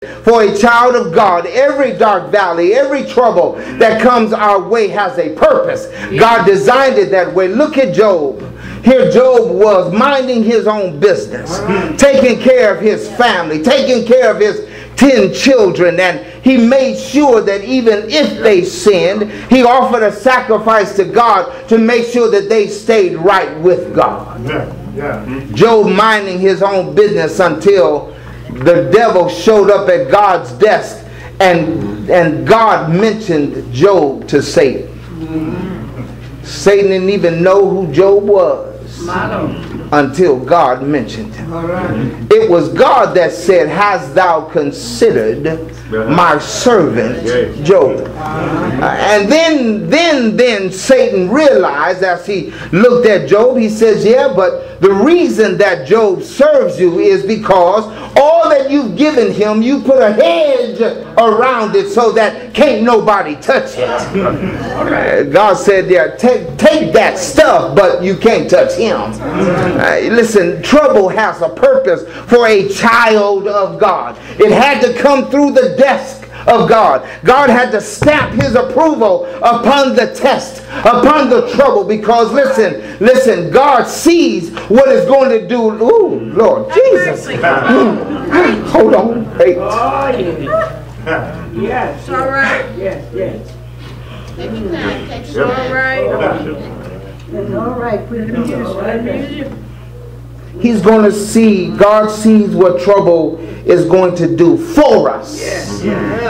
For a child of God, every dark valley, every trouble that comes our way has a purpose. God designed it that way. Look at Job. Here Job was minding his own business, taking care of his family, taking care of his 10 children, and he made sure that even if they sinned, he offered a sacrifice to God to make sure that they stayed right with God. Job minding his own business until the devil showed up at God's desk, and God mentioned Job to Satan. Satan didn't even know who Job was until God mentioned him. It was God that said, "Hast thou considered my servant Job?" And then Satan realized, as he looked at Job, he says, "Yeah, but the reason that Job serves you is because all that you've given him, you put a hedge around it so that can't nobody touch it." God said, "Yeah, take that stuff, but you can't touch him." Listen, trouble has a purpose for a child of God. It had to come through the desk of God. God had to stamp his approval upon the test, upon the trouble, because listen, God sees what it's going to do. Ooh, Lord Jesus. Hold on. Hey. Yes. All right. Yes. All right. That's all right. Put it in music. He's going to see, God sees what trouble is going to do for us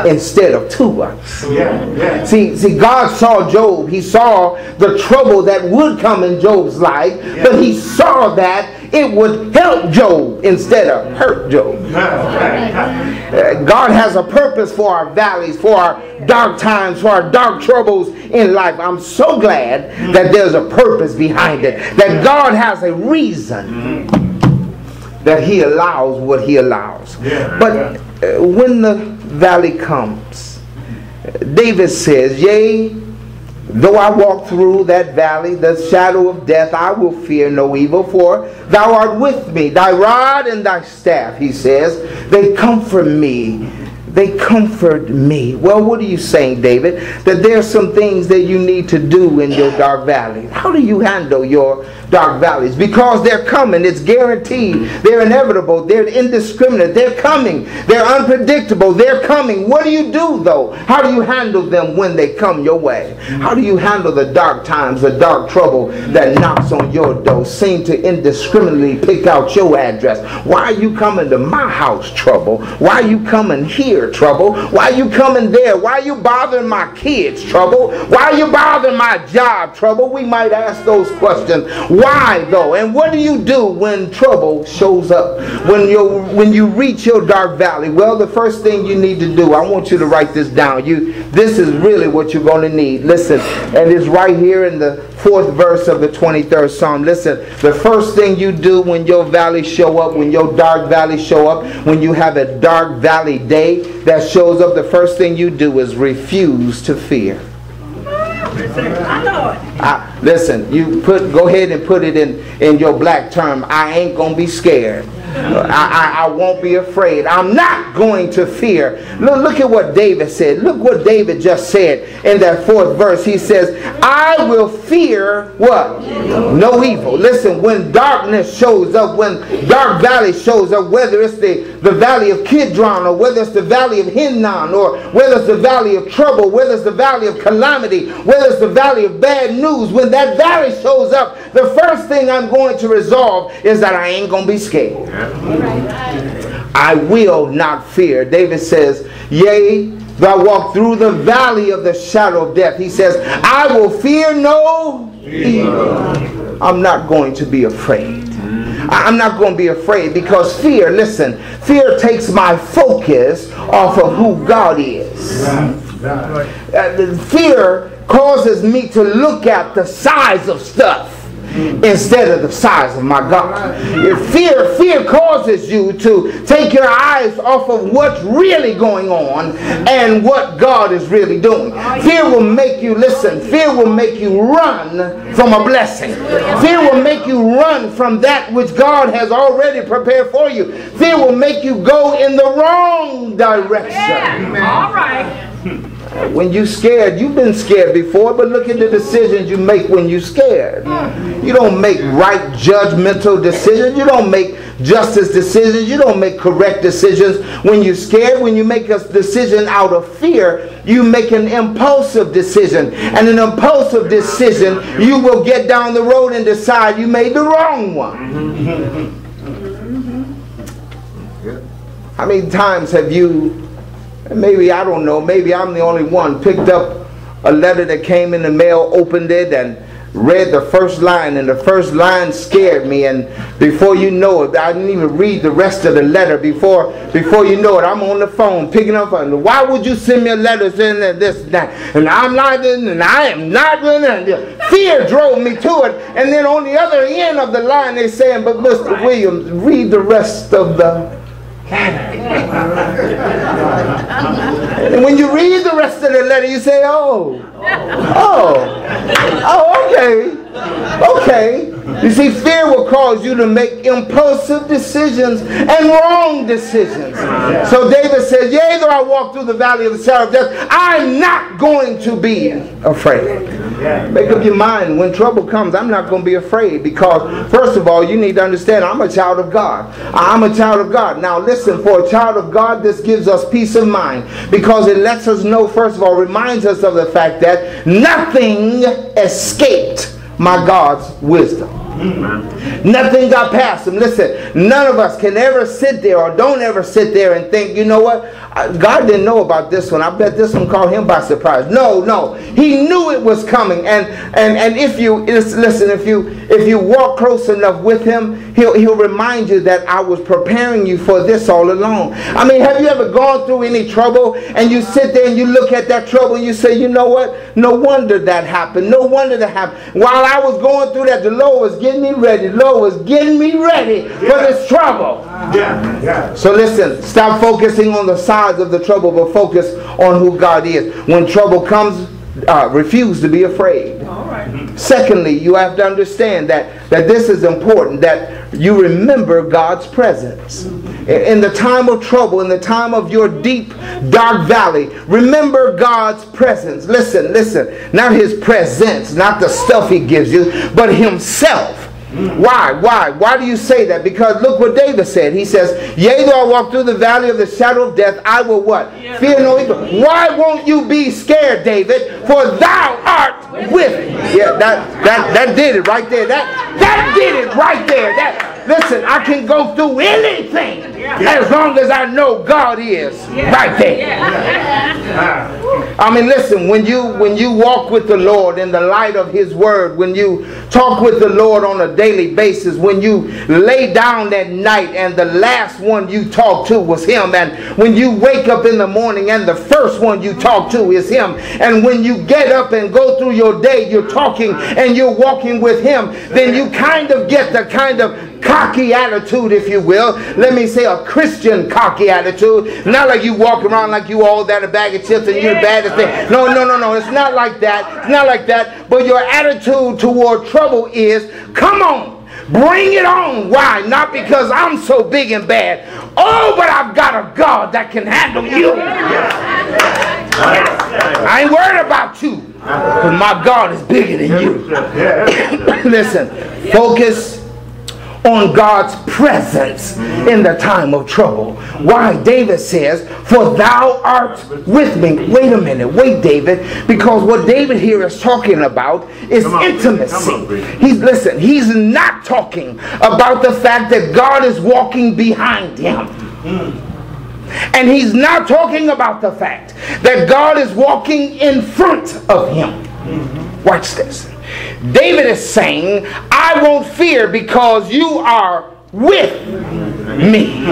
instead of to us. See, God saw Job. He saw the trouble that would come in Job's life, but he saw that it would help Job instead of hurt Job. God has a purpose for our valleys, for our dark times, for our dark troubles in life. I'm so glad that there's a purpose behind it, that God has a reason that he allows what he allows. But when the valley comes, David says, "Yea, though I walk through that valley, the shadow of death, I will fear no evil, for thou art with me. Thy rod and thy staff," he says, "they comfort me." They comfort me. Well, what are you saying, David? That there are some things that you need to do in your dark valley. How do you handle your dark valleys? Because they're coming. It's guaranteed. They're inevitable. They're indiscriminate. They're coming. They're unpredictable. They're coming. What do you do, though? How do you handle them when they come your way? How do you handle the dark times, the dark trouble that knocks on your door, seem to indiscriminately pick out your address? Why are you coming to my house, trouble? Why are you coming here, trouble? Why are you coming there? Why are you bothering my kids, trouble? Why are you bothering my job, trouble? We might ask those questions. Why, though? And what do you do when trouble shows up? When you reach your dark valley? Well, the first thing you need to do, I want you to write this down. This is really what you're going to need. Listen, and it's right here in the 4th verse of the 23rd Psalm. Listen, the first thing you do when your valleys show up, when your dark valleys show up, when you have a dark valley day that shows up, the first thing you do is refuse to fear. Listen, go ahead and put it in your black term. I ain't gonna be scared. I won't be afraid. I'm not going to fear. Look at what David said. Look what David just said in that 4th verse. He says, "I will fear" what? No evil. Listen, when darkness shows up, when dark valley shows up, whether it's the valley of Kidron, or whether it's the valley of Hinnom, or whether it's the valley of trouble, whether it's the valley of calamity, whether it's the valley of bad news, when that valley shows up, the first thing I'm going to resolve is that I ain't going to be scared. I will not fear. David says, "Yea, though I walk through the valley of the shadow of death," he says, "I will fear no evil." I'm not going to be afraid. I'm not going to be afraid because fear, listen, fear takes my focus off of who God is. Fear causes me to look at the size of stuff instead of the size of my God. Fear causes you to take your eyes off of what's really going on and what God is really doing. Fear will make you, listen, fear will make you run from a blessing. Fear will make you run from that which God has already prepared for you. Fear will make you go in the wrong direction. Yeah. All right. When you're scared, you've been scared before, but look at the decisions you make when you're scared. You don't make right judgmental decisions. You don't make justice decisions. You don't make correct decisions when you're scared. When you make a decision out of fear, you make an impulsive decision. And an impulsive decision, you will get down the road and decide you made the wrong one. How many times have you, maybe, I don't know, maybe I'm the only one, picked up a letter that came in the mail, opened it, and read the first line, and the first line scared me, and before you know it, I didn't even read the rest of the letter. Before you know it, I'm on the phone picking up, and why would you send me a letter saying that this and that, and I'm not, and I am not, and fear drove me to it. And then on the other end of the line, they're saying, but Mr. Williams, read the rest of the and when you read the rest of the letter, you say, okay. You see, fear will cause you to make impulsive decisions and wrong decisions. So David says, yea, though I walk through the valley of the shadow of death, I'm not going to be afraid. Make up your mind, when trouble comes, I'm not going to be afraid, because first of all, you need to understand, I'm a child of God. I'm a child of God. Now listen, for a child of God, this gives us peace of mind, because it lets us know, first of all, reminds us of the fact that nothing escaped my God's wisdom. Nothing got past him. Listen, none of us can ever sit there, or don't ever sit there and think, you know what, God didn't know about this one. I bet this one caught him by surprise. No, he knew it was coming. And if you listen, if you walk close enough with him, he'll remind you that I was preparing you for this all along. I mean, have you ever gone through any trouble and you sit there and you look at that trouble and you say, you know what, no wonder that happened. No wonder that happened. While I was going through that, the Lord was getting me ready. The Lord was getting me ready for this trouble. So listen, stop focusing on the size of the trouble, but focus on who God is. When trouble comes, refuse to be afraid. Secondly, you have to understand that this is important, that you remember God's presence. In the time of trouble, in the time of your deep, dark valley, remember God's presence. Listen, not his presence, not the stuff he gives you, but himself. Why do you say that? Because look what David said. He says, yea, though I walk through the valley of the shadow of death, I will what? Fear no evil. Why won't you be scared, David? For thou art with me. Yeah, that did it right there. That did it right there. Listen, I can go through anything as long as I know God is right there. I mean, listen, when you walk with the Lord in the light of his word, when you talk with the Lord on a daily basis, when you lay down at night and the last one you talk to was him, and when you wake up in the morning and the first one you talk to is him, and when you get up and go through your day, you're talking and you're walking with him, then you kind of get the kind of cocky attitude, if you will. Let me say a Christian cocky attitude. Not like you walk around like you all that a bag of chips and you're the baddest thing. No. It's not like that. It's not like that. But your attitude toward trouble is, come on, bring it on. Why? Not because I'm so big and bad. Oh, but I've got a God that can handle you. I ain't worried about you, because my God is bigger than you. Listen, focus on God's presence in the time of trouble. Why? David says, for thou art with me. Wait a minute. Wait, David. Because what David here is talking about is intimacy. He's not talking about the fact that God is walking behind him. And he's not talking about the fact that God is walking in front of him. Watch this. David is saying, I won't fear because you are with me. me.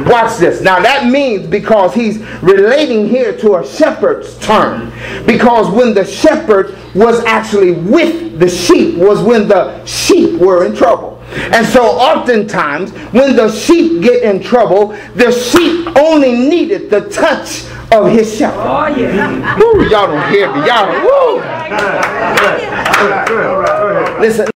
Watch this. Now that means, because he's relating here to a shepherd's term. Because when the shepherd was actually with the sheep was when the sheep were in trouble. And so oftentimes when the sheep get in trouble, the sheep only needed the touch of his shepherd. Oh, yeah. Woo, y'all don't hear me. Y'all don't. Woo. Listen.